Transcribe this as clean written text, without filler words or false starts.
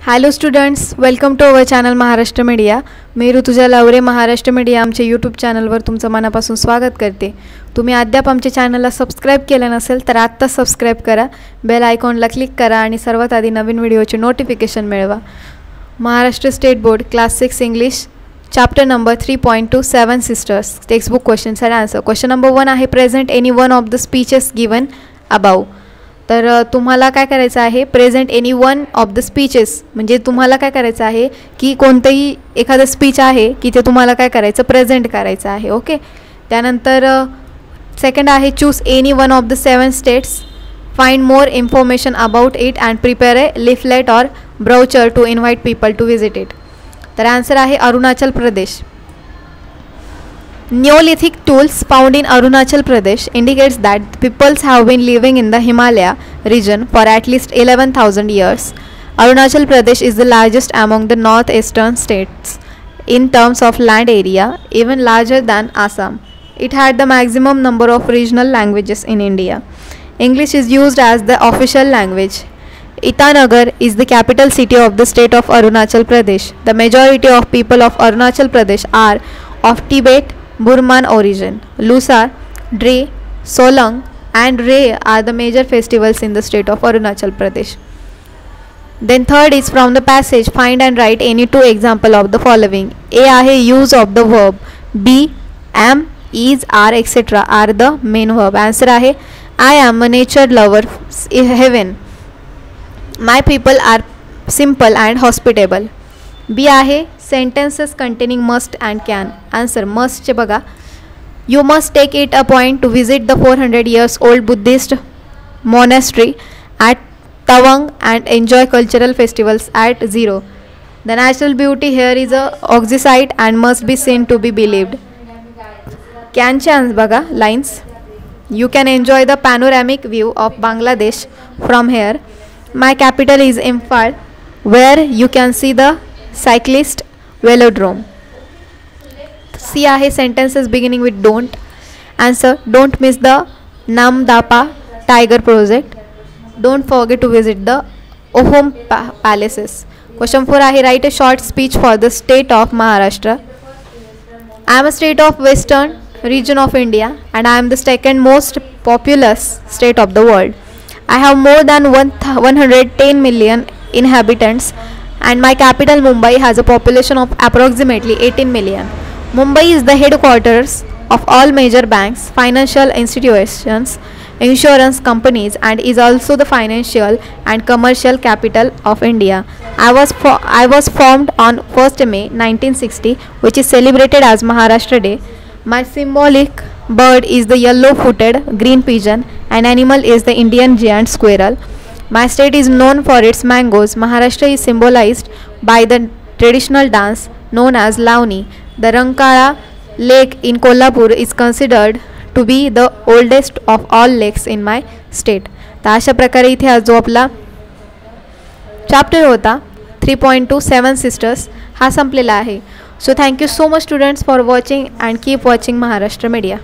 Hello students, welcome to our channel Maharashtra media. मी Rutuja Lavare Maharashtra media आमच्या YouTube चॅनलवर तुमचं मनापासून स्वागत करते. तुम्ही अद्याप आमच्या चॅनलला सबस्क्राईब केलं नसेल तर आत्ता सबस्क्राईब करा, बेल आयकॉनला क्लिक करा आणि सर्वात आधी नवीन व्हिडिओचे नोटिफिकेशन मिळवा. Maharashtra state board class 6 English chapter number 3.2 7 sisters textbook questions and answer. Question number 1 आहे, present any one of the speeches given above. तर तुम्हाला काय करायचं आहे, present any one of the speeches म्हणजे तुम्हाला काय करायचं आहे की कोणतंही एखादं स्पीच आहे की ते तुम्हाला काय करायचं, प्रेझेंट करायचं आहे. ओके. त्यानंतर सेकंड आहे, choose any one of the 7 states, find more information about it and prepare a leaflet or brochure to invite people to visit it. तर आन्सर आहे अरुणाचल प्रदेश. Neolithic tools found in Arunachal Pradesh indicates that the peoples have been living in the Himalaya region for at least 11,000 years. Arunachal Pradesh is the largest among the northeastern states in terms of land area, even larger than Assam. It had the maximum number of regional languages in India. English is used as the official language. Itanagar is the capital city of the state of Arunachal Pradesh. The majority of people of Arunachal Pradesh are of Tibet Burman origin. Lusar, Dre, Solang and Ray are the major festivals in the state of Arunachal Pradesh. Then third is from the passage, find and write any two example of the following. A आहे use of the verb. B, am, is, are etc. are the main verb. Answer आहे I am a nature lover heaven. My people are simple and hospitable. B आहे sentences containing must and can. Answer must चे बघा, you must take it a point to visit the 400 years old Buddhist monastery at Tawang and enjoy cultural festivals at 0. The natural beauty here is a oxide and must be seen to be believed. Can chance बघा lines, you can enjoy the panoramic view of Bangladesh from here. My capital is Imphal where you can see the cyclist velodrome. C आहे sentences beginning with don't. Answer, don't miss the Namdapa tiger project. Don't forget to visit the Ohom palaces. Question 4 आहे, write a short speech for the state of Maharashtra. I am a state of western region of India and I am the second most populous state of the world. I have more than 110 million inhabitants and my capital Mumbai has a population of approximately 18 million. Mumbai is the headquarters of all major banks, financial institutions, insurance companies and is also the financial and commercial capital of India. I was formed on 1st May 1960 which is celebrated as Maharashtra Day. My symbolic bird is the yellow-footed green pigeon. An animal is the Indian giant squirrel. My state is known for its mangoes. Maharashtra is symbolized by the traditional dance known as Lavani. The Rankala lake in Kolhapur is considered to be the oldest of all lakes in my state. तर अशा प्रकारे इथे आज जो आपला chapter होता 3.2 7 sisters हा संपलेला आहे. So thank you so much students for watching and keep watching Maharashtra media.